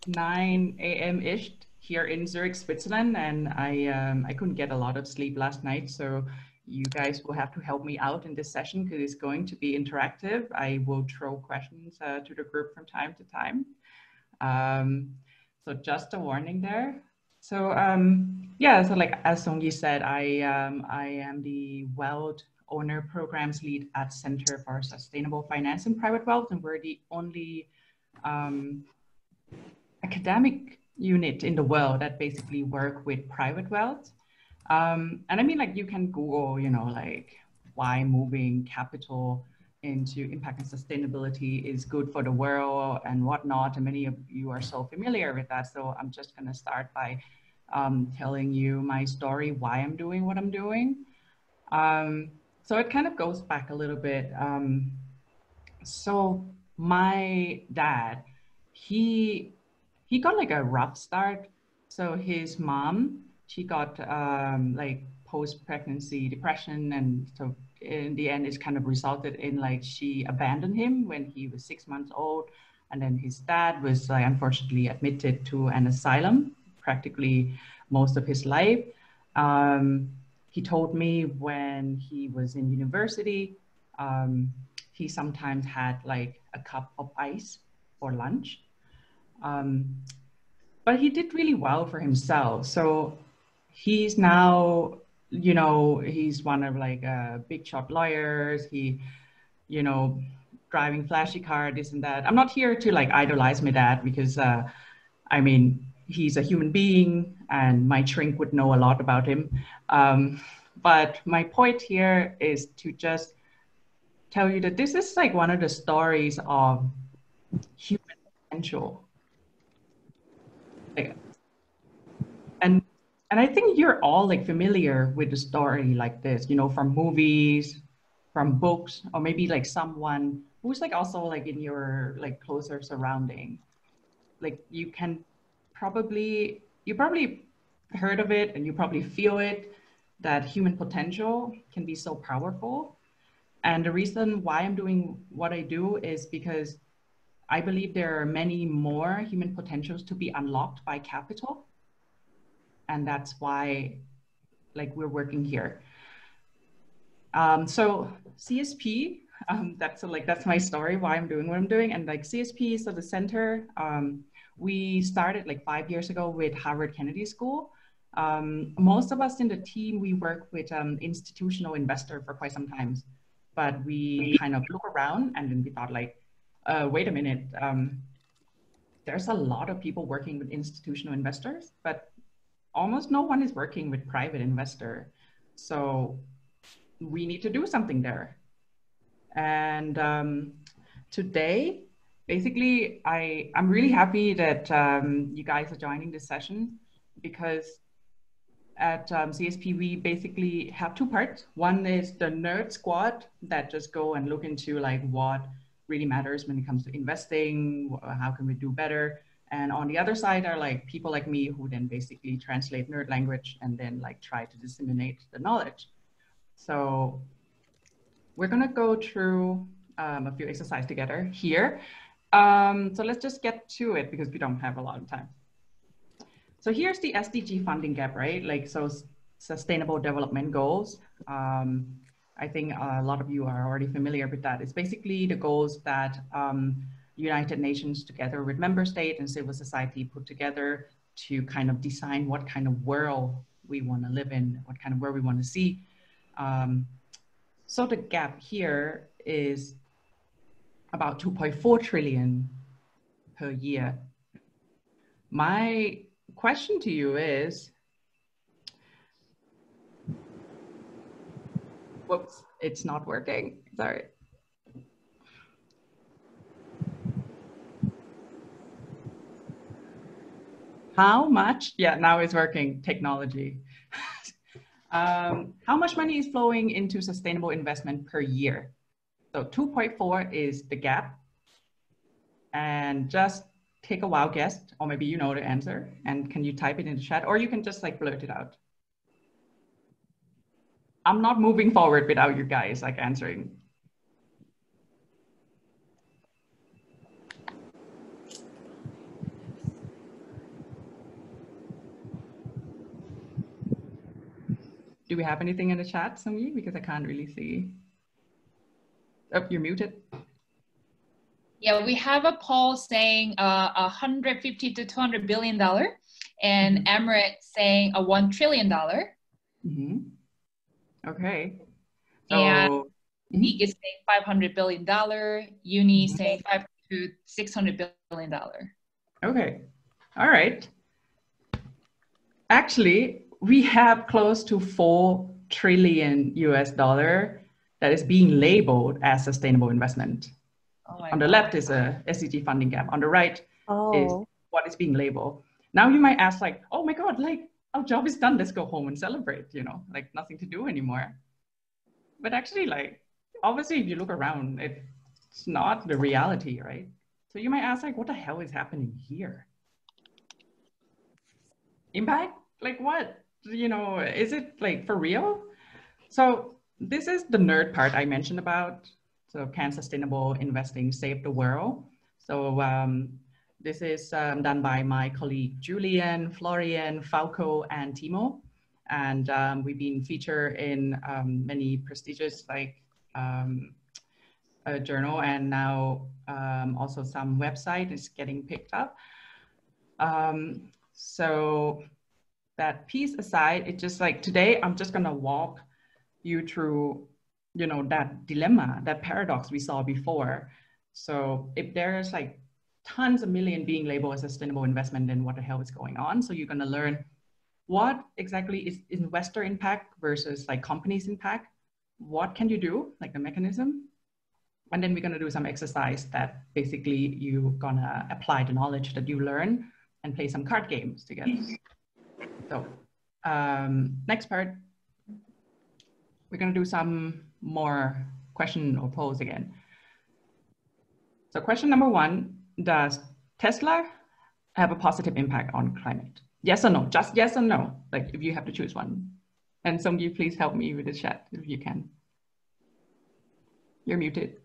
9 a.m.-ish here in Zurich, Switzerland, and I couldn't get a lot of sleep last night, so you guys will have to help me out in this session because it's going to be interactive. I will throw questions to the group from time to time. So just a warning there. So yeah, so like as Songyi said, I am the Wealth Owner Programs Lead at Center for Sustainable Finance and Private Wealth, and we're the only academic unit in the world that basically work with private wealth. And I mean, like you can Google, you know, like why moving capital into impact and sustainability is good for the world and whatnot. And many of you are so familiar with that. So I'm just going to start by telling you my story, why I'm doing what I'm doing. So it kind of goes back a little bit. So my dad, he got like a rough start. So his mom, she got like post-pregnancy depression, and so in the end, it's kind of resulted in like she abandoned him when he was 6 months old, and then his dad was unfortunately admitted to an asylum practically most of his life. He told me when he was in university, he sometimes had like a cup of ice for lunch. But he did really well for himself. So he's now, you know, he's one of like big shot lawyers. He, you know, driving flashy car, this and that. I'm not here to like idolize my dad because, I mean, he's a human being and my shrink would know a lot about him. But my point here is to just tell you that this is like one of the stories of human potential. And I think you're all like familiar with the story like this, you know, from movies, from books, or maybe like someone who's like also like in your like closer surrounding. Like you probably heard of it and you probably feel it, that human potential can be so powerful. And the reason why I'm doing what I do is because I believe there are many more human potentials to be unlocked by capital. And that's why like we're working here. So CSP, that's my story, why I'm doing what I'm doing. And like CSP, so the center, we started like 5 years ago with Harvard Kennedy School. Most of us in the team, we work with institutional investor for quite some time, but we kind of look around and then we thought like, wait a minute, there's a lot of people working with institutional investors, but almost no one is working with private investor. So we need to do something there. And today, basically, I'm really happy that you guys are joining this session because at CSP, we basically have two parts. One is the nerd squad that just go and look into like what really matters when it comes to investing, how can we do better? And on the other side are like people like me who then basically translate nerd language and then like try to disseminate the knowledge. So we're gonna go through a few exercises together here. So let's just get to it because we don't have a lot of time. So here's the SDG funding gap, right? Like, so sustainable development goals. I think a lot of you are already familiar with that. It's basically the goals that United Nations together with member state and civil society put together to kind of design what kind of world we want to live in, what kind of world we want to see. So the gap here is about 2.4 trillion per year. My question to you is, whoops, it's not working, sorry. How much, yeah, now it's working, technology. How much money is flowing into sustainable investment per year? So 2.4 is the gap. And just take a wild guess, or maybe you know the answer, and can you type it in the chat, or you can just like blurt it out. I'm not moving forward without you guys like answering. Do we have anything in the chat, Sungyi? Because I can't really see. Oh, you're muted. Yeah, we have a poll saying $150 to $200 billion, and Emirates saying a $1 trillion. Okay. So, and Unique is saying $500 billion. Uni saying $500 to $600 billion. Okay. All right. Actually, we have close to 4 trillion US dollar that is being labeled as sustainable investment. On the left is a SDG funding gap. On the right is what is being labeled. Now you might ask like, oh my God, like our job is done. Let's go home and celebrate, you know, like nothing to do anymore. But actually, like, obviously, if you look around, it's not the reality, right? So you might ask like, what the hell is happening here? Impact? Like what? You know, is it like for real? So this is the nerd part I mentioned about. So can sustainable investing save the world? So this is done by my colleague Julian, Florian, Falco, and Timo. And we've been featured in many prestigious like journal, and now also some website is getting picked up. So that piece aside, it's just like today I'm just gonna walk you through, you know, that dilemma, that paradox we saw before. So if there's like tons of million being labeled as sustainable investment, then what the hell is going on? So you're gonna learn what exactly is investor impact versus like companies impact. What can you do, like the mechanism? And then we're gonna do some exercise that basically you're gonna apply the knowledge that you learn and play some card games together. So next part, we're going to do some more question or polls again. So question number 1, does Tesla have a positive impact on climate? Yes or no? Just yes or no, like if you have to choose one. And Songyi, please help me with the chat if you can. You're muted.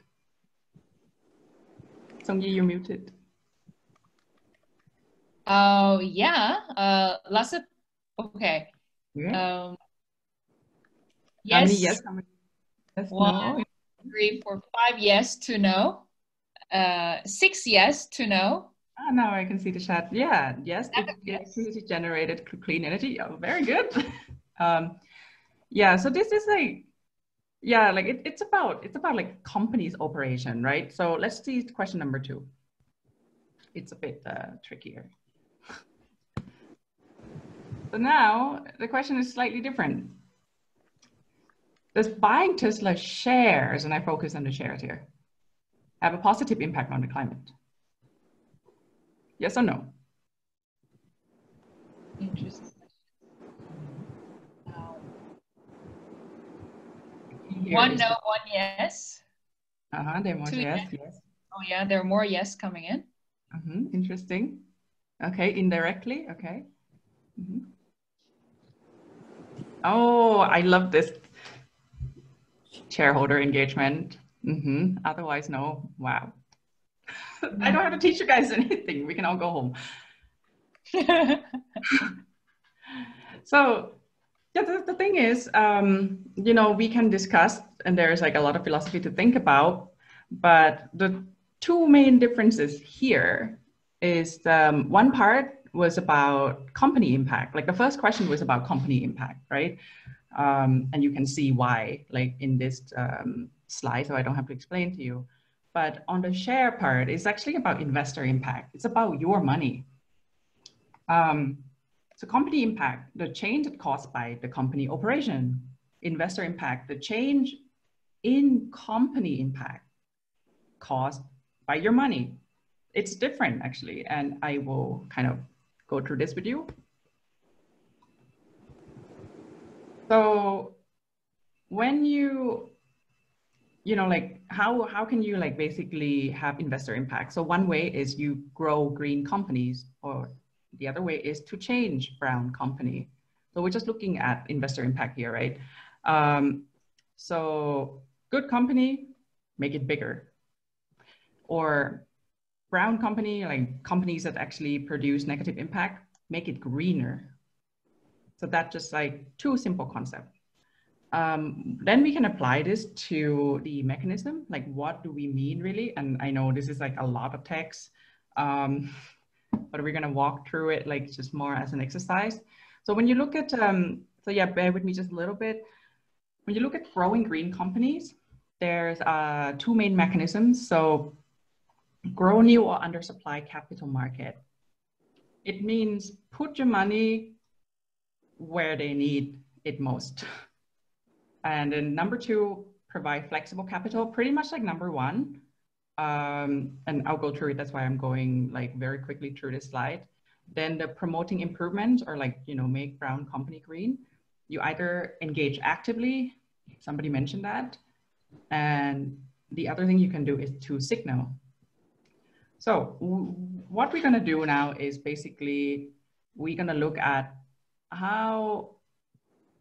Songyi, you're muted. Oh, yeah. Lots of, okay. Yeah. Yes. How many yes? How many yes? 1, no? 3, 4, 5 yes to no. 6 yes to no. Ah, now I can see the chat. Yeah, yes, electricity generated clean energy. Oh, very good. Yeah, so this is like, yeah, like it's about like companies operation, right? So let's see question number 2. It's a bit trickier. So now the question is slightly different. Does buying Tesla shares, and I focus on the shares here, have a positive impact on the climate? Yes or no? Interesting. Here 1 no, 1 yes. There are more 2 yes, yes. Oh yeah, there are more yes coming in. Interesting. Okay, indirectly, okay. Oh, I love this shareholder engagement. Otherwise, no. Wow. I don't have to teach you guys anything. We can all go home. So, yeah, the thing is, you know, we can discuss, and there's like a lot of philosophy to think about, but the 2 main differences here is one part was about company impact. Like the first question was about company impact, right? And you can see why, like in this slide, so I don't have to explain to you. But on the share part, it's actually about investor impact. It's about your money. So company impact, the change caused by the company operation. Investor impact, the change in company impact caused by your money. It's different actually, and I will kind of go through this with you. So when you know, like how can you like basically have investor impact? So one way is you grow green companies, or the other way is to change brown company. So we're just looking at investor impact here, right? So good company, make it bigger. Or brown company, like companies that actually produce negative impact, make it greener. So that's just like 2 simple concepts. Then we can apply this to the mechanism, like what do we mean really? And I know this is like a lot of text, but we're gonna walk through it like just more as an exercise. So when you look at, so yeah, bear with me just a little bit. When you look at growing green companies, there's two main mechanisms. So grow new or undersupply capital market. It means put your money where they need it most. And then number two, provide flexible capital, pretty much like number one. And I'll go through it. That's why I'm going like very quickly through this slide. Then the promoting improvement, or like, you know, make brown company green. You either engage actively, somebody mentioned that. And the other thing you can do is to signal. So what we're gonna do now is basically, we're gonna look at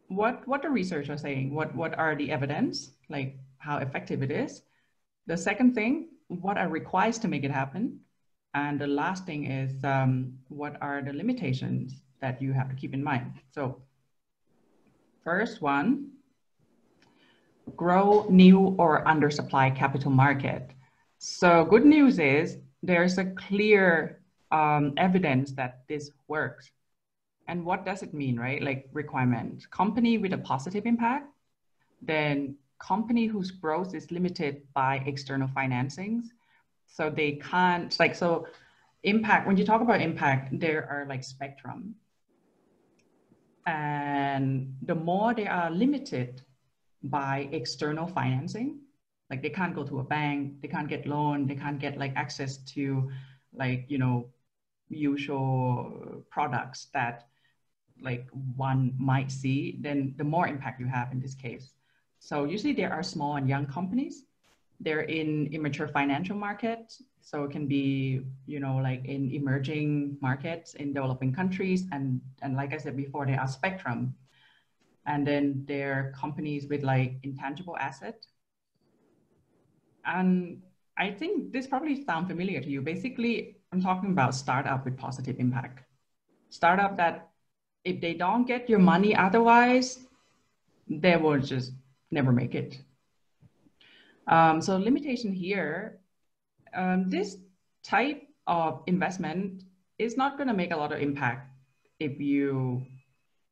what the research are saying, what are the evidence, like how effective it is. The second thing, what are requires to make it happen. And the last thing is, what are the limitations that you have to keep in mind. So first one, grow new or undersupply capital market. So good news is there's a clear evidence that this works. And what does it mean, right? Like requirement, company with a positive impact, then company whose growth is limited by external financings. So they can't, like, so impact, when you talk about impact, there are like spectrum. And the more they are limited by external financing, like they can't go to a bank, they can't get loan, they can't get like access to like, you know, usual products that like one might see, then the more impact you have in this case. So usually there are small and young companies. They're in immature financial markets. So it can be, you know, like in emerging markets in developing countries. And like I said before, there are spectrum. And then there are companies with like intangible asset. And I think this probably sounds familiar to you. Basically, I'm talking about startup with positive impact. Startup that if they don't get your money otherwise, they will just never make it. So limitation here, this type of investment is not going to make a lot of impact if you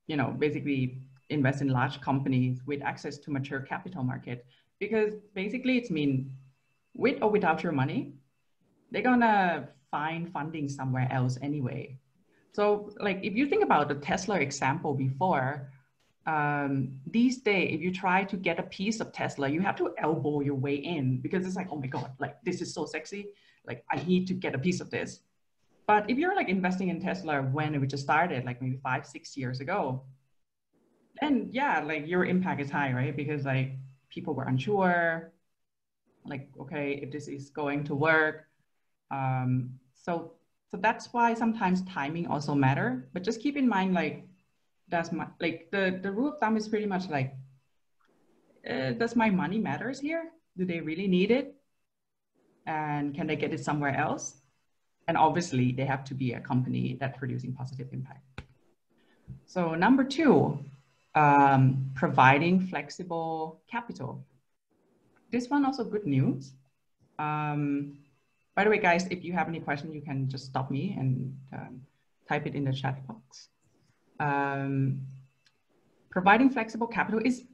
know, basically invest in large companies with access to mature capital market, because basically it's mean with or without your money, they're gonna find funding somewhere else anyway. So like if you think about the Tesla example before, these days, if you try to get a piece of Tesla, you have to elbow your way in because it's like, oh my God, like this is so sexy. Like I need to get a piece of this. But if you're like investing in Tesla when it just started, like maybe 5-6 years ago, then yeah, like your impact is high, right? Because like people were unsure, like, okay, if this is going to work. So that's why sometimes timing also matter, but just keep in mind, like, that's my, like the rule of thumb is pretty much like, does my money matters here? Do they really need it? And can they get it somewhere else? And obviously they have to be a company that's producing positive impact. So number two, providing flexible capital. This one also good news. By the way, guys, if you have any question, you can just stop me and type it in the chat box. Providing flexible capital is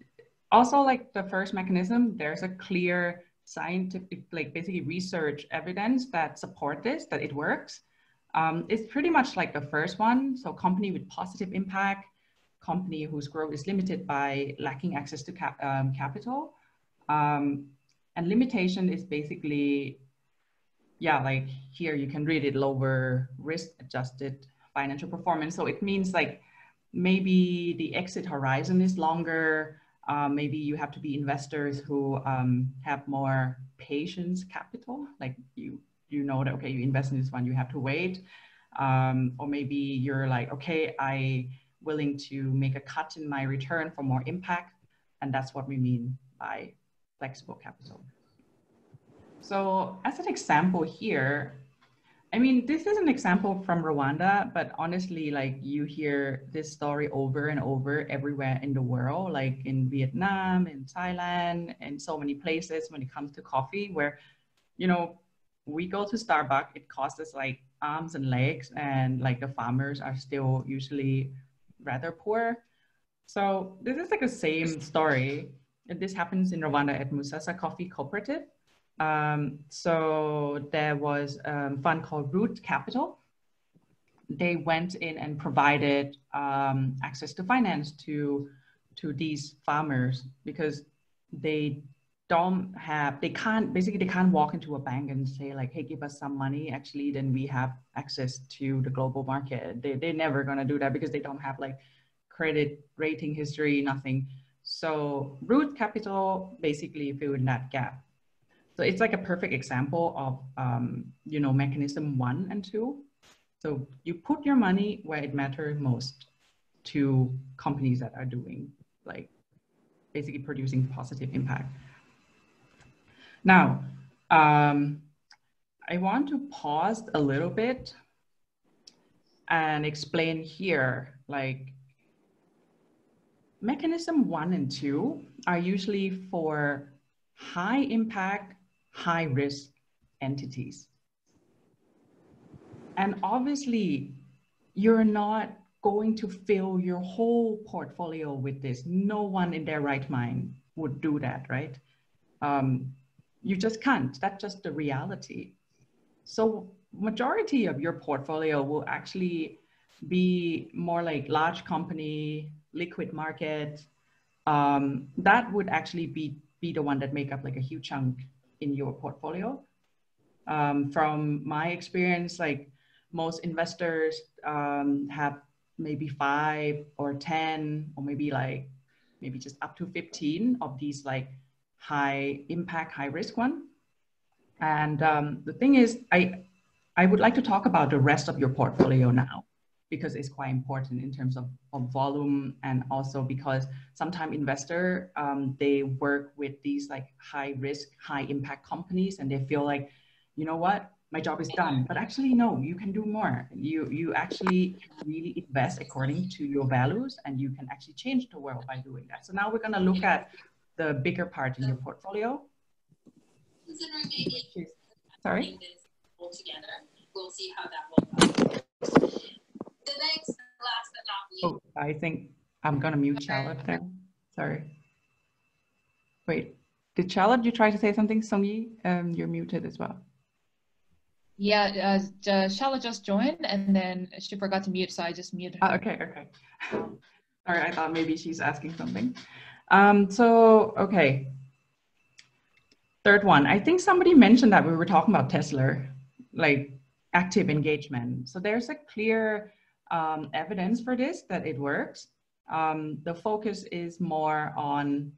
also like the first mechanism. There's a clear scientific, like basically research evidence that support this, that it works. It's pretty much like the first one. So company with positive impact, company whose growth is limited by lacking access to capital. And limitation is basically, yeah, like here you can read it, lower risk adjusted financial performance. So it means like maybe the exit horizon is longer. Maybe you have to be investors who have more patience capital. Like you know that, okay, you invest in this one, you have to wait. Or maybe you're like, okay, I willing to make a cut in my return for more impact. And that's what we mean by flexible capital. So as an example here, I mean, this is an example from Rwanda, but honestly, like you hear this story over and over everywhere in the world, like in Vietnam, in Thailand, and so many places when it comes to coffee, where, you know, we go to Starbucks, it costs us like arms and legs, and like the farmers are still usually rather poor. So this is like the same story. And this happens in Rwanda at Musasa Coffee Cooperative. So there was a fund called Root Capital. They went in and provided access to finance to these farmers because they don't have, they can't walk into a bank and say like, hey, give us some money. Actually, then we have access to the global market. They're never gonna do that because they don't have like credit rating history, nothing. So Root Capital basically filled in that gap. So it's like a perfect example of, you know, mechanism 1 and 2. So you put your money where it matters most to companies that are doing like basically producing positive impact. Now, I want to pause a little bit and explain here, like mechanism 1 and 2 are usually for high impact, high risk entities. And obviously, you're not going to fill your whole portfolio with this. No one in their right mind would do that, right? You just can't. That's just the reality. So majority of your portfolio will actually be more like large company, liquid market. That would actually be the one that make up like a huge chunk in your portfolio. From my experience, like most investors have maybe 5 or 10 or maybe just up to 15 of these like high impact, high risk one. And the thing is, I would like to talk about the rest of your portfolio now, because it's quite important in terms of volume, and also because sometimes investor, they work with these like high risk, high impact companies, and they feel like, you know what, my job is done. But actually, no, you can do more. You actually really invest according to your values, and you can actually change the world by doing that. So now we're gonna look at the bigger part in your portfolio. Which is, sorry? Together, we'll see how that will go. The next, last but not least. Oh, I think I'm gonna mute Charlotte there. Sorry. Wait, did Charlotte, you try to say something? Songyi, you're muted as well. Yeah, Charlotte just joined and then she forgot to mute, so I just muted her. Okay. Sorry, I thought maybe she's asking something. Okay. Third one, I think somebody mentioned that we were talking about Tesla, like active engagement. So there's a clear evidence for this, that it works. The focus is more on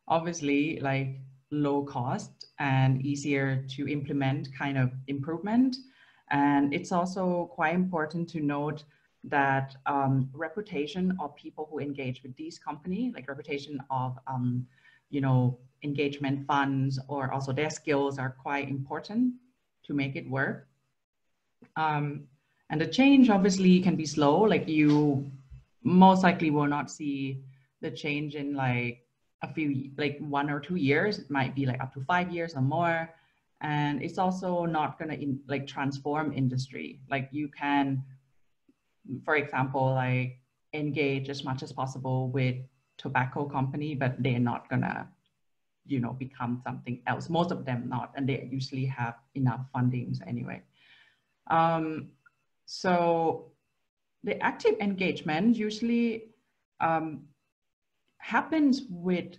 obviously like low cost and easier to implement kind of improvement. And it's also quite important to note that reputation of people who engage with these companies, like reputation of, you know, engagement funds, or also their skills are quite important to make it work. And the change obviously can be slow, like you most likely will not see the change in like a few, like 1 or 2 years. It might be like up to 5 years or more. And it's also not gonna like transform industry. Like you can, for example, like engage as much as possible with tobacco company, but they're not gonna, you know, become something else. Most of them not, and they usually have enough fundings anyway. So the active engagement usually happens with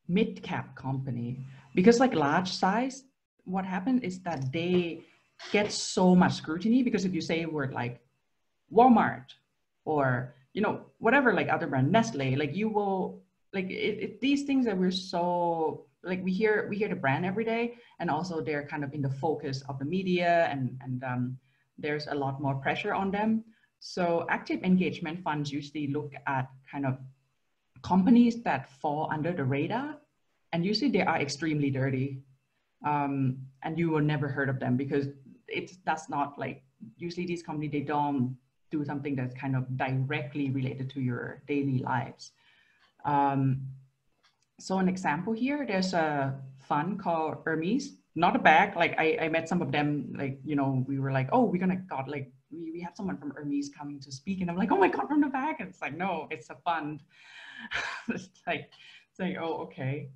mid-cap company, because like large size, what happened is that they get so much scrutiny, because if you say a word like Walmart or, you know, whatever, like other brand, Nestle, like you will, like these things that we're so, like we hear the brand every day, and also they're kind of in the focus of the media, and there's a lot more pressure on them. So active engagement funds usually look at kind of companies that fall under the radar, and usually they are extremely dirty, and you will never heard of them because that's not like usually these companies, they don't do something that's kind of directly related to your daily lives. So an example here, there's a fund called Hermes, not a bag. Like I met some of them, like, you know, we were like, oh, we're gonna, God, like we have someone from Hermes coming to speak. And I'm like, oh my God, from the bag. And it's like, no, it's a fund. It's like, oh, okay,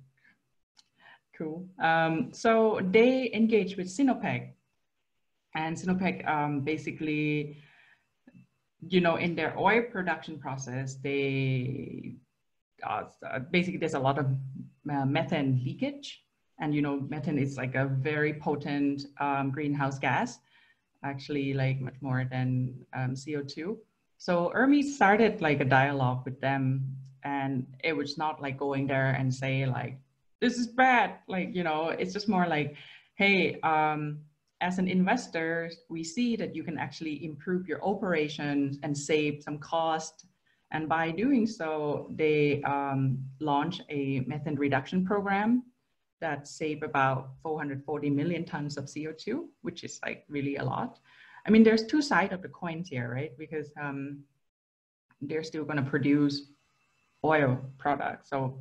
cool. So they engage with Sinopec. And Sinopec basically, you know, in their oil production process, they basically there's a lot of methane leakage. And, you know, methane is like a very potent greenhouse gas, actually like much more than CO2. So Hermes started like a dialogue with them, and it was not like going there and say like, this is bad. Like, you know, it's just more like, hey, as an investor, we see that you can actually improve your operations and save some cost. And by doing so, they launched a methane reduction program that saved about 440 million tons of CO2, which is like really a lot. I mean, there's two sides of the coins here, right? Because they're still going to produce oil products. So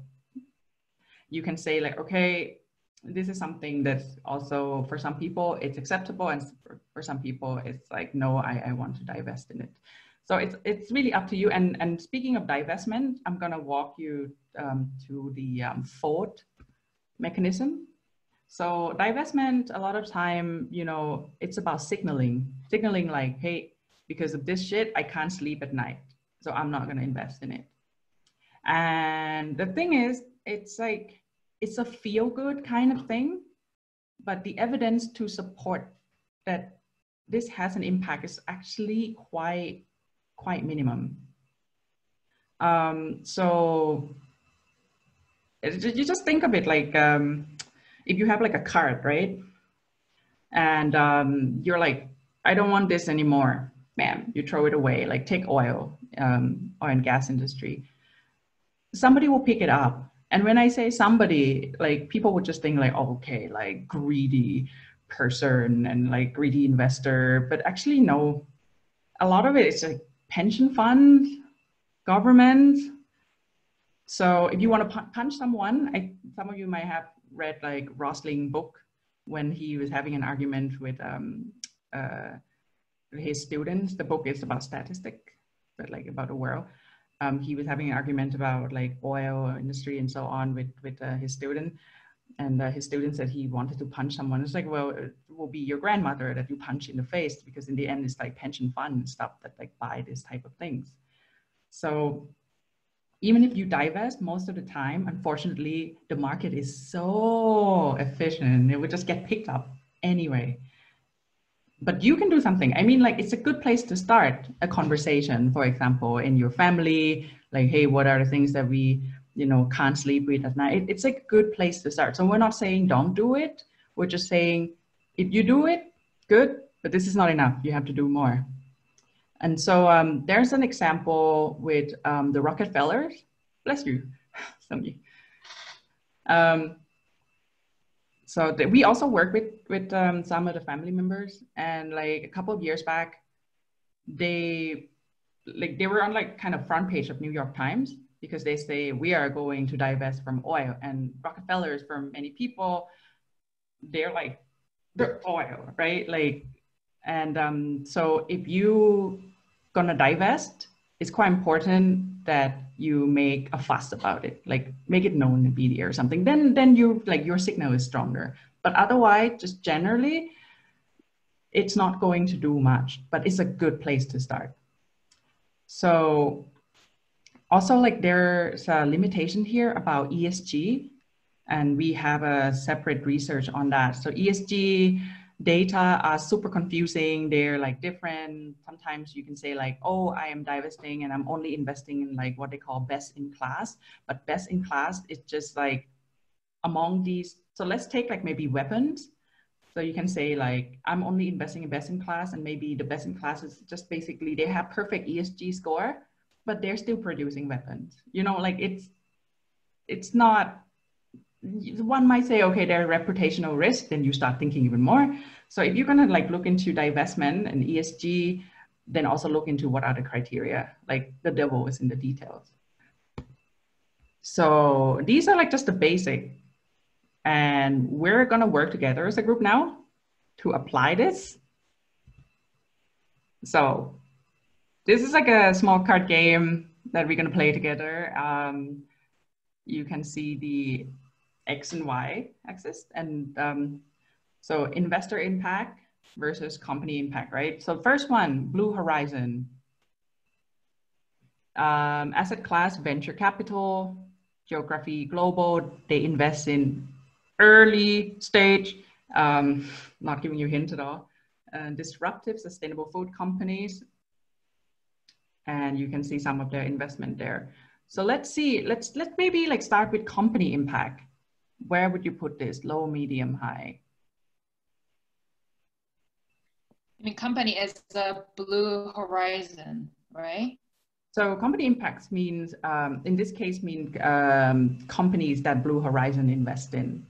you can say like, okay, this is something that's also for some people it's acceptable, and for some people it's like, no, I want to divest in it. So it's really up to you. And speaking of divestment, I'm going to walk you to the fourth mechanism. So divestment, a lot of time, you know, it's about signaling like, hey, because of this shit, I can't sleep at night, so I'm not going to invest in it. And the thing is, it's like, it's a feel-good kind of thing, but the evidence to support that this has an impact is actually quite minimum. So you just think of it like, if you have like a card, right? And you're like, I don't want this anymore. Bam, you throw it away. Like take oil and gas industry. Somebody will pick it up. And when I say somebody, like people would just think like, oh, okay, like greedy person and like greedy investor. But actually, no, a lot of it is like pension funds, government. So if you want to punch someone, some of you might have read like Rosling's book when he was having an argument with his students. The book is about statistics, but like about the world. He was having an argument about like oil industry and so on with his student. And his student said he wanted to punch someone. It's like, well, it will be your grandmother that you punch in the face, because in the end, it's like pension fund and stuff that like buy this type of things. So even if you divest, most of the time, unfortunately, the market is so efficient. It would just get picked up anyway. But you can do something. I mean, like, it's a good place to start a conversation, for example, in your family, like, hey, what are the things that we, you know, can't sleep with at night? It's a good place to start. So we're not saying don't do it. We're just saying, if you do it, good, but this is not enough. You have to do more. And so there's an example with the Rockefellers. Bless you, some of you. So we also work with some of the family members, and like a couple of years back, they were on like kind of front page of New York Times, because they say we are going to divest from oil. And Rockefellers, for many people, they're like the oil, right? Like, and so if you gonna divest, it's quite important that you make a fuss about it, like make it known in media or something. Then you like your signal is stronger. But otherwise, just generally, it's not going to do much. But it's a good place to start. So also, like there's a limitation here about ESG, and we have a separate research on that. So ESG data are super confusing. They're like different. Sometimes you can say like, oh, I am divesting and I'm only investing in like what they call best in class. But best in class is just like among these. So let's take like maybe weapons. So you can say like, I'm only investing in best in class, and maybe the best in class is just basically they have perfect ESG score, but they're still producing weapons. You know, like it's not one might say, okay, there are reputational risks, then you start thinking even more. So if you're gonna like look into divestment and ESG, then also look into what are the criteria, like the devil is in the details. So these are like just the basic, and we're gonna work together as a group now to apply this. So this is like a small card game that we're gonna play together. You can see the X and Y axis, and so investor impact versus company impact, right? So first one, Blue Horizon. Asset class, venture capital, geography, global. They invest in early stage, not giving you a hint at all, disruptive, sustainable food companies. And you can see some of their investment there. So let's see, let's maybe like start with company impact. Where would you put this? Low, medium, high? I mean, company is the Blue Horizon, right? So company impacts means, in this case, mean companies that Blue Horizon invest in.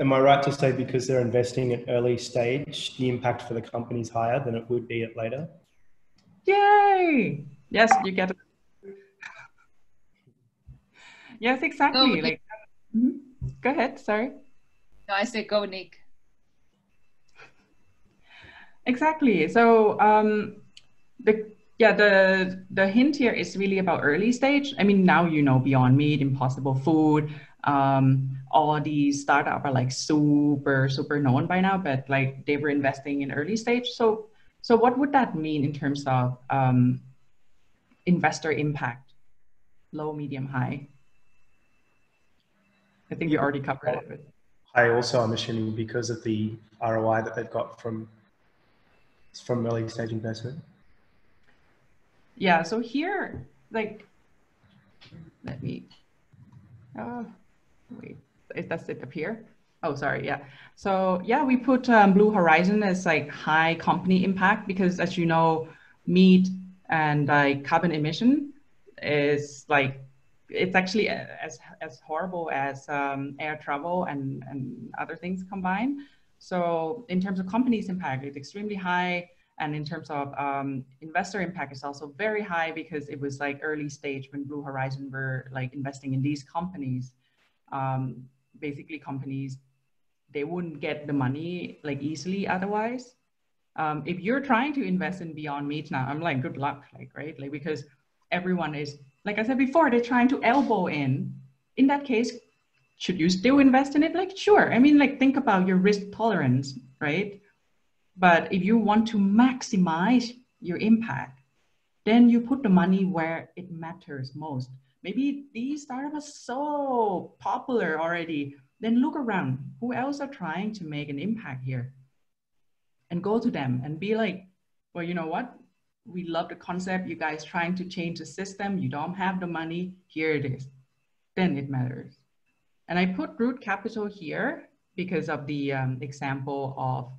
Am I right to say because they're investing at early stage, the impact for the company is higher than it would be at later? Yay! Yes, you get it. Yes, exactly. Like, go ahead. Sorry. No, I said go, Nick. Exactly. So the hint here is really about early stage. I mean, now you know Beyond Meat, Impossible Food. All these startups are like super known by now, but like they were investing in early stage. So what would that mean in terms of investor impact? Low, medium, high? I think we already covered it. But... High also, I'm assuming, because of the ROI that they've got from early stage investment. Yeah, so here, like, let me, wait, does it appear? Oh, sorry, yeah. So yeah, we put Blue Horizon as like high company impact because, as you know, meat and like carbon emission is like, it's actually as horrible as air travel and other things combined. So in terms of companies impact, it's extremely high. And in terms of investor impact, it's also very high because it was like early stage when Blue Horizon were like investing in these companies. Basically companies, they wouldn't get the money like easily otherwise. If you're trying to invest in Beyond Meat now, I'm like, good luck, like, right? Like, because everyone is, like I said before, they're trying to elbow in. In that case, should you still invest in it? Like, sure. I mean, like, think about your risk tolerance, right? But if you want to maximize your impact, then you put the money where it matters most. Maybe these startups are so popular already. Then look around. Who else are trying to make an impact here? And go to them and be like, well, you know what? We love the concept. You guys trying to change the system. You don't have the money. Here it is. Then it matters. And I put root capital here because of the example of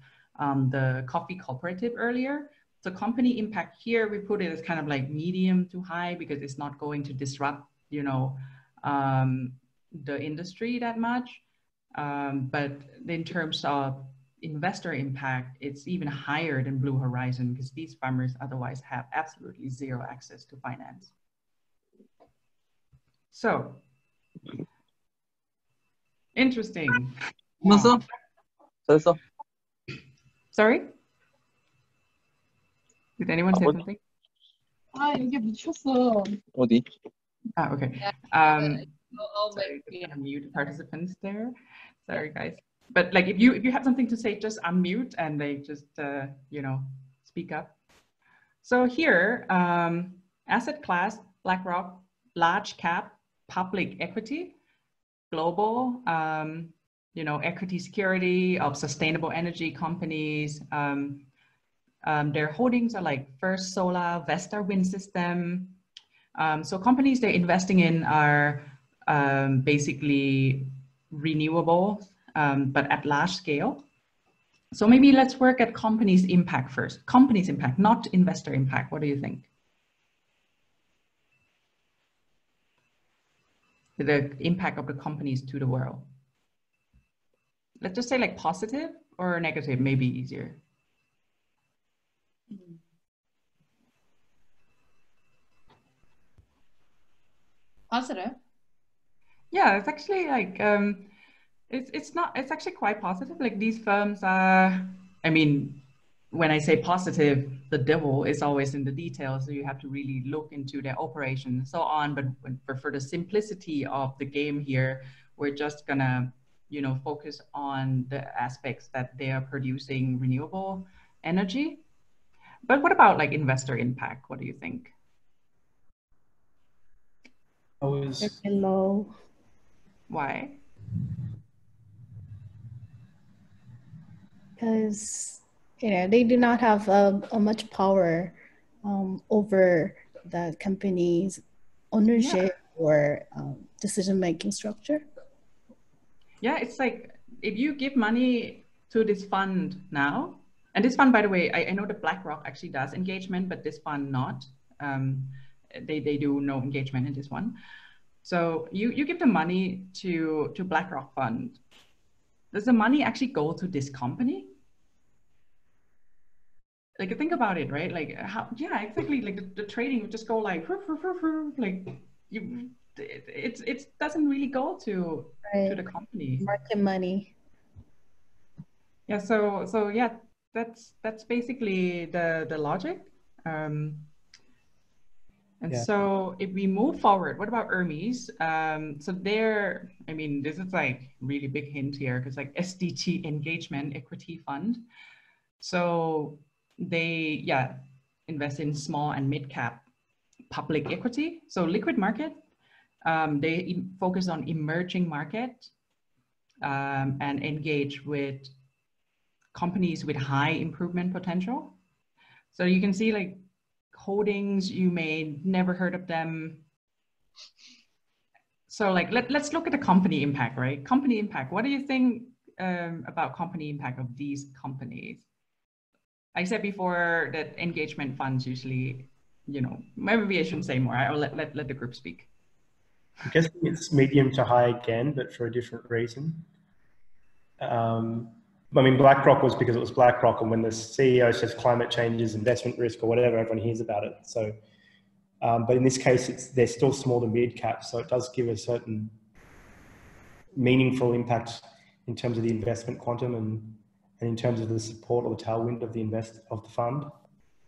the coffee cooperative earlier. So company impact here, we put it as kind of like medium to high because it's not going to disrupt, you know, the industry that much. But in terms of investor impact, it's even higher than Blue Horizon because these farmers otherwise have absolutely zero access to finance. So, interesting. Sorry? Did anyone say something? 이게 미쳤어. 어디? Okay. Sorry, Yeah. unmute participants there. Sorry, guys. But like, if you have something to say, just unmute and they just you know, speak up. So here, asset class, BlackRock, large cap, public equity, global, you know, equity security of sustainable energy companies. Their holdings are like First Solar, Vesta Wind System. So companies they're investing in are basically renewable, but at large scale. So maybe let's work at companies' impact first. Companies' impact, not investor impact. What do you think? the impact of the companies to the world? Let's just say like positive or negative, maybe easier. Positive. Yeah, it's actually like it's actually quite positive. Like these firms are, I mean, when I say positive, the devil is always in the details. So you have to really look into their operation and so on. But for the simplicity of the game here, we're just gonna, you know, focus on the aspects that they are producing renewable energy. But what about like investor impact? What do you think? Low. Why? Because they do not have a much power over the company's ownership or decision-making structure. Yeah, it's like if you give money to this fund now, and this fund, by the way, I know that BlackRock actually does engagement, but this fund not. They do no engagement in this one. So you give the money to BlackRock fund. Does the money actually go to this company? Like think about it, right? Like how? Yeah, exactly. Like the trading would just go like you. It doesn't really go to the company. Market money. Yeah. So yeah, that's basically the logic. And Yeah. so if we move forward, what about Hermes? So there, I mean, this is like really big hint here because like SDT engagement equity fund. So they, yeah, invest in small and mid cap public equity. So liquid market, they focus on emerging market and engage with companies with high improvement potential. So you can see like holdings, you may never heard of them. So like, let's look at the company impact, right? Company impact, what do you think about company impact of these companies? I said before that engagement funds usually, you know, maybe I shouldn't say more. I'll let the group speak. I'm guessing it's medium to high again, but for a different reason. I mean, BlackRock was because it was BlackRock, and when the CEO says climate change is investment risk or whatever, everyone hears about it. So, but in this case, they're still small to mid cap, so it does give a certain meaningful impact in terms of the investment quantum and in terms of the support or the tailwind of the fund.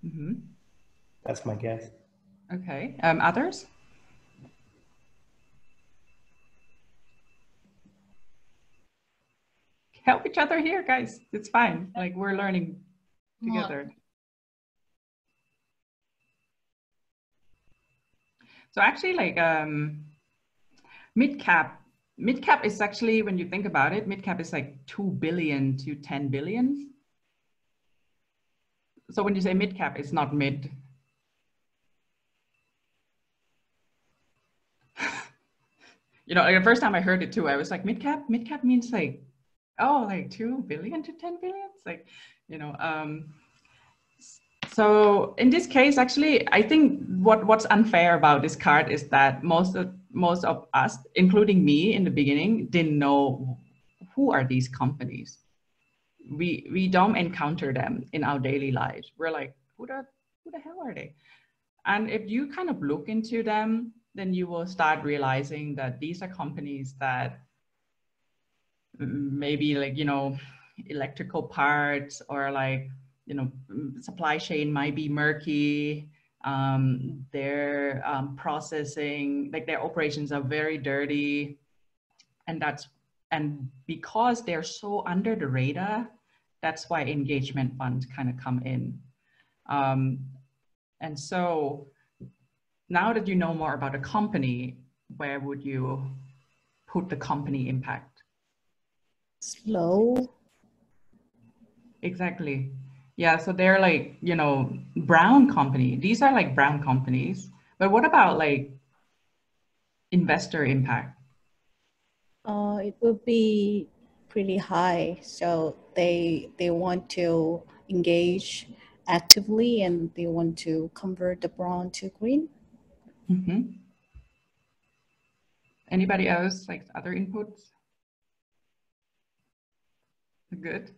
Mm-hmm. That's my guess. Okay. Others? Help each other here, guys. It's fine. Like we're learning together. So actually like mid cap is actually, when you think about it, mid cap is like 2 billion to 10 billion. So when you say mid cap, it's not mid. You know, like the first time I heard it too, I was like, mid cap means like, oh, like 2 billion to 10 billion. It's like, you know, so in this case, actually, I think what's unfair about this card is that most of us, including me in the beginning, didn't know who are these companies. We don't encounter them in our daily lives. We're like, who the hell are they? And if you kind of look into them, then you will start realizing that these are companies that maybe like, you know, electrical parts or like, you know, supply chain might be murky. Their processing, like their operations are very dirty. And because they're so under the radar, that's why engagement funds kind of come in. And so now that you know more about a company, where would you put the company impact? Slow. Exactly. Yeah, so they're like, you know, brown company. These are like brown companies. But what about like investor impact? It would be pretty high. So they want to engage actively and they want to convert the brown to green. Mm-hmm. Anybody else, like other inputs? Good.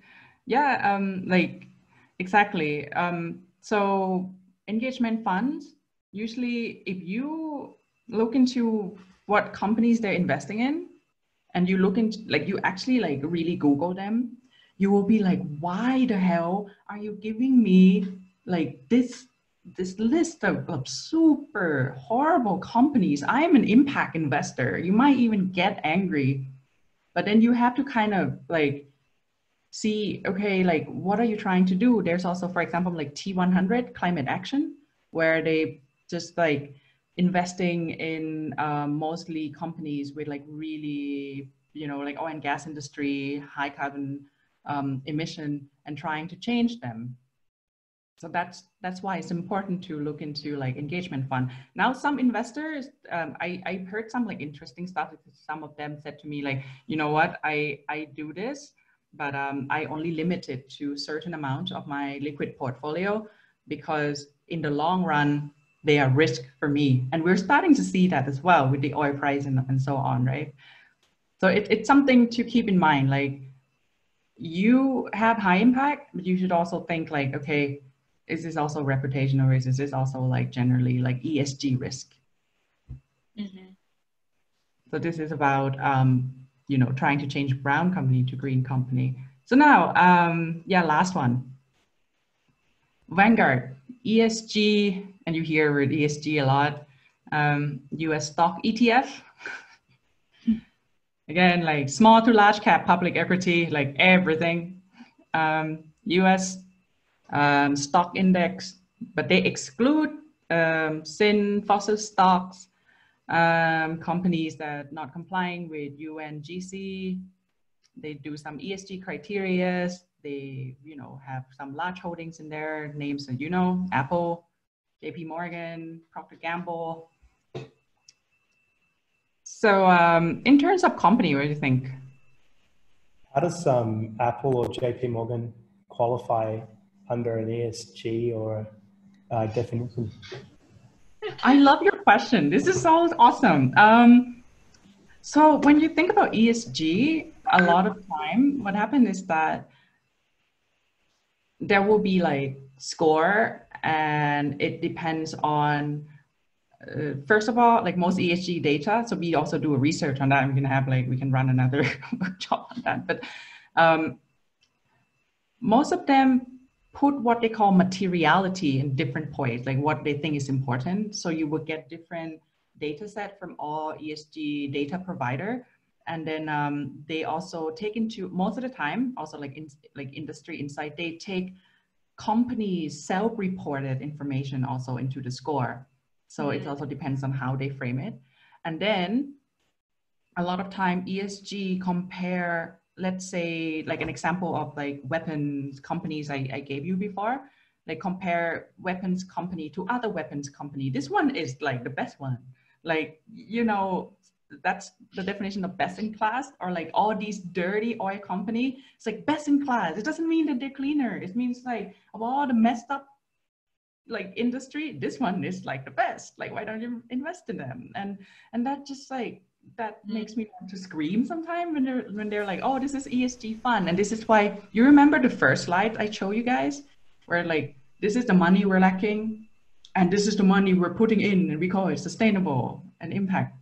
Yeah, like exactly. So engagement funds, usually if you look into what companies they're investing in, and you look into, like, you actually like really Google them, you will be like, why the hell are you giving me like this list of super horrible companies? I am an impact investor. You might even get angry, but then you have to kind of like see, okay, like what are you trying to do? There's also, for example, like T100 climate action, where they just like investing in mostly companies with like really, you know, like oil and gas industry, high carbon emission, and trying to change them. So that's why it's important to look into like engagement fund. Now, some investors, I heard some like interesting stuff. Some of them said to me like, you know what, I do this, but I only limit it to a certain amount of my liquid portfolio, because in the long run, they are risk for me. And we're starting to see that as well with the oil price and so on, right? So it's something to keep in mind. Like, you have high impact, but you should also think like, okay, is this also reputation, or is this also like generally like ESG risk? Mm-hmm. So this is about, you know, trying to change brown company to green company. So now, yeah, last one. Vanguard, ESG, and you hear word ESG a lot. US stock ETF. Again, like small to large cap public equity, like everything. US stock index, but they exclude sin fossil stocks, companies that not complying with UNGC. They do some ESG criteria. They, you know, have some large holdings in there, names that you know, Apple, JP Morgan, Procter Gamble. So in terms of company, what do you think? How does Apple or JP Morgan qualify under an ESG or definition? I love your question. This is so awesome. So when you think about ESG, a lot of time, what happened is that there will be like score, and it depends on, first of all, like most ESG data. So we also do a research on that. We can have like, we can run another workshop on that. But most of them put what they call materiality in different points, like what they think is important. So you would get different data set from all ESG data provider. And then they also take into, most of the time, also like industry insight, they take companies' self-reported information also into the score. So it also depends on how they frame it. And then a lot of time ESG compare, let's say like an example of like weapons companies I gave you before, like compare weapons company to other weapons company. This one is like the best one. Like, you know, that's the definition of best in class, or like all these dirty oil company, it's like best in class. It doesn't mean that they're cleaner. It means like of all the messed up like industry, this one is like the best. Like, why don't you invest in them? And that just like, that makes me want to scream sometimes when they're like, oh, this is ESG fund. And this is why, you remember the first slide I showed you guys, where like, this is the money we're lacking, and this is the money we're putting in, and we call it sustainable and impact.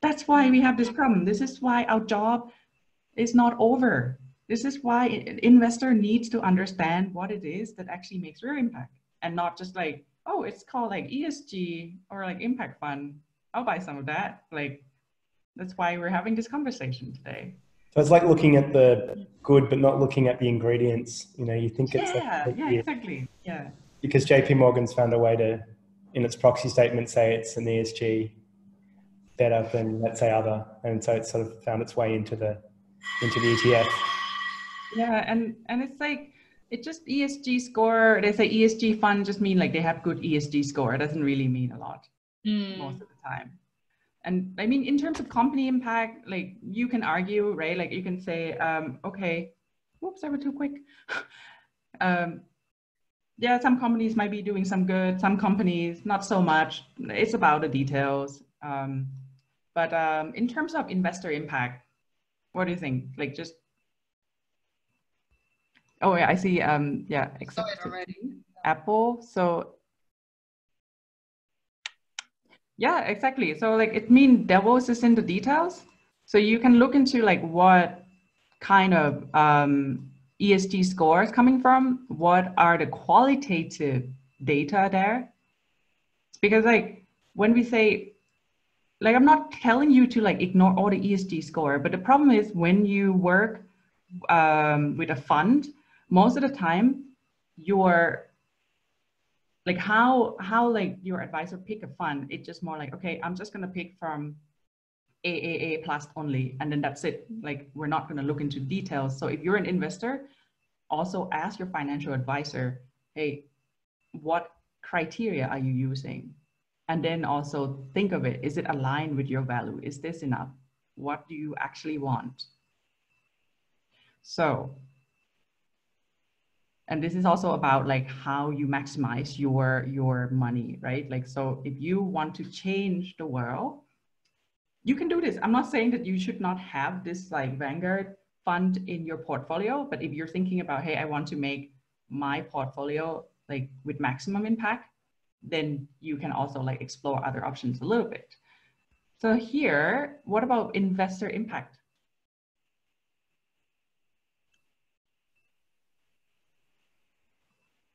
That's why we have this problem. This is why our job is not over. This is why an investor needs to understand what it is that actually makes real impact, and not just like, oh, it's called like ESG or like impact fund, I'll buy some of that. Like, that's why we're having this conversation today. So it's like looking at the good, but not looking at the ingredients. You know, you think it's exactly. Yeah. Because JP Morgan's found a way to, in its proxy statement, say it's an ESG better than, let's say, other, and so it's sort of found its way into the ETF. Yeah, and it's like, it just ESG score. They say ESG fund just mean like they have good ESG score. It doesn't really mean a lot most of the time. And I mean, in terms of company impact, like you can argue, right? Like you can say, okay, whoops, I went too quick. Yeah, some companies might be doing some good, some companies not so much. It's about the details. But in terms of investor impact, what do you think? Like just, oh yeah, I see, yeah, accepted already. Apple. So yeah, exactly. So like it means devils is in the details. So you can look into like what kind of ESG scores coming from, what are the qualitative data there? Because like when we say, like I'm not telling you to like ignore all the ESG score, but the problem is when you work with a fund, most of the time you're like how like your advisor pick a fund, it's just more like, okay, I'm just gonna pick from AAA plus only, and then that's it. Like we're not gonna look into details. So if you're an investor, also ask your financial advisor, hey, what criteria are you using? And then also think of it, is it aligned with your value? Is this enough? What do you actually want? So, and this is also about like how you maximize your money, right? Like, so if you want to change the world, you can do this. I'm not saying that you should not have this like Vanguard fund in your portfolio, but if you're thinking about, hey, I want to make my portfolio like with maximum impact, then you can also like explore other options a little bit. So here, what about investor impact?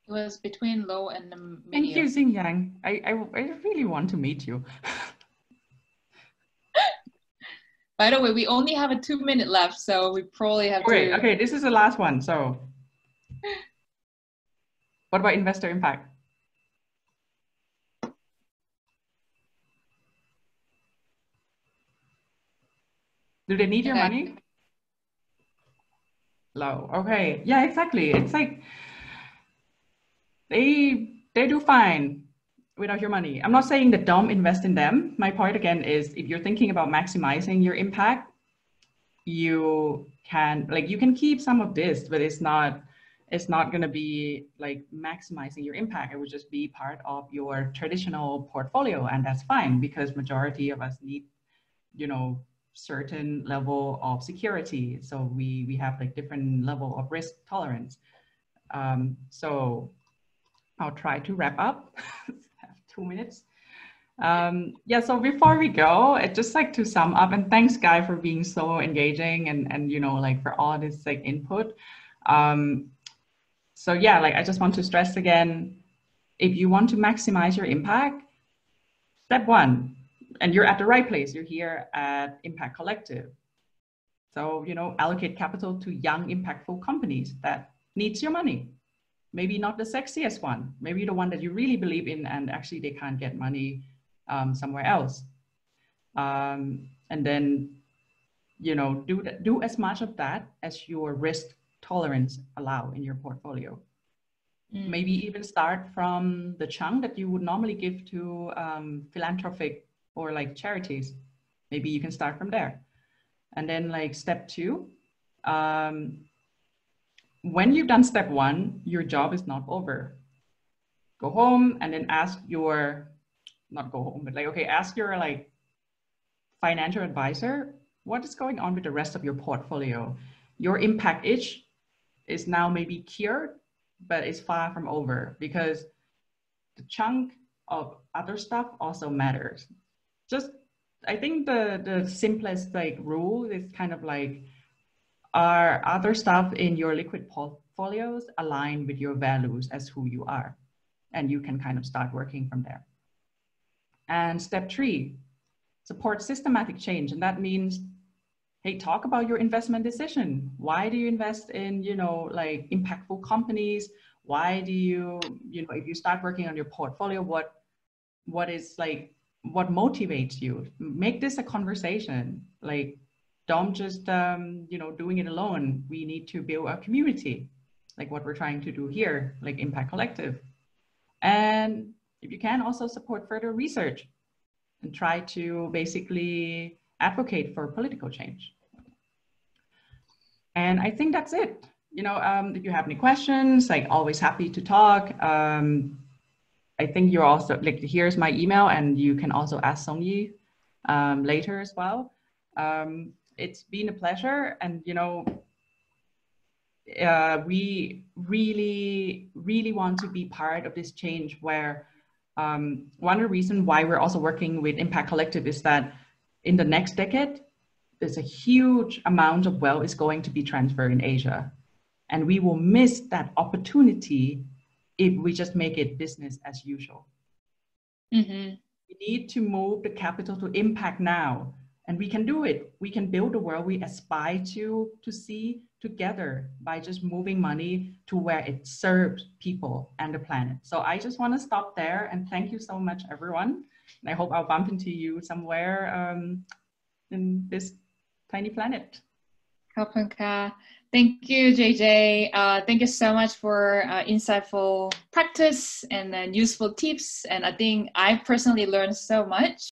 It was between low and medium. Thank you, Xinjiang. I really want to meet you. By the way, we only have a 2-minute left, so we probably have to. Okay, this is the last one. So what about investor impact? Do they need your money? Low. Okay. Yeah, exactly. It's like they do fine without your money. I'm not saying that don't invest in them. My point again is if you're thinking about maximizing your impact, you can keep some of this, but it's not going to be like maximizing your impact. It would just be part of your traditional portfolio, and that's fine because majority of us need, certain level of security. So we have like different level of risk tolerance. So I'll try to wrap up. Have 2 minutes. Yeah, so before we go, I'd just like to sum up, and thanks Guy for being so engaging and like for all this like input. So yeah, like I just want to stress again, if you want to maximize your impact, step 1, and you're at the right place, you're here at Impact Collective. So, allocate capital to young, impactful companies that needs your money. Maybe not the sexiest one, maybe the one that you really believe in and actually they can't get money somewhere else. And then, do as much of that as your risk tolerance allow in your portfolio. Maybe even start from the chunk that you would normally give to philanthropic or like charities. Maybe you can start from there. And then like step 2, when you've done step 1, your job is not over. Go home and then ask your, not go home, but like, okay, ask your like financial advisor, what is going on with the rest of your portfolio? Your impact itch is now maybe cured, but it's far from over because the chunk of other stuff also matters. Just, I think the simplest like rule is kind of like, are other stuff in your liquid portfolios aligned with your values as who you are? And you can kind of start working from there. And step 3, support systematic change. And that means, hey, talk about your investment decision. Why do you invest in, like impactful companies? Why do you, if you start working on your portfolio, what is like, what motivates you? Make this a conversation. Like, don't just, doing it alone. We need to build a community, like what we're trying to do here, like Impact Collective. And if you can, also support further research and try to basically advocate for political change. And I think that's it. If you have any questions, like always happy to talk. I think you're also like, here's my email and you can also ask Songyi later as well. It's been a pleasure, and we really want to be part of this change where one of the reasons why we're also working with Impact Collective is that in the next decade, there's a huge amount of wealth is going to be transferred in Asia. And we will miss that opportunity if we just make it business as usual. Mm-hmm. We need to move the capital to impact now. And we can do it. We can build the world we aspire to see together by just moving money to where it serves people and the planet. So I just want to stop there and thank you so much, everyone. And I hope I'll bump into you somewhere in this tiny planet. Thank you, JJ. Thank you so much for insightful practice and then useful tips. And I think I personally learned so much.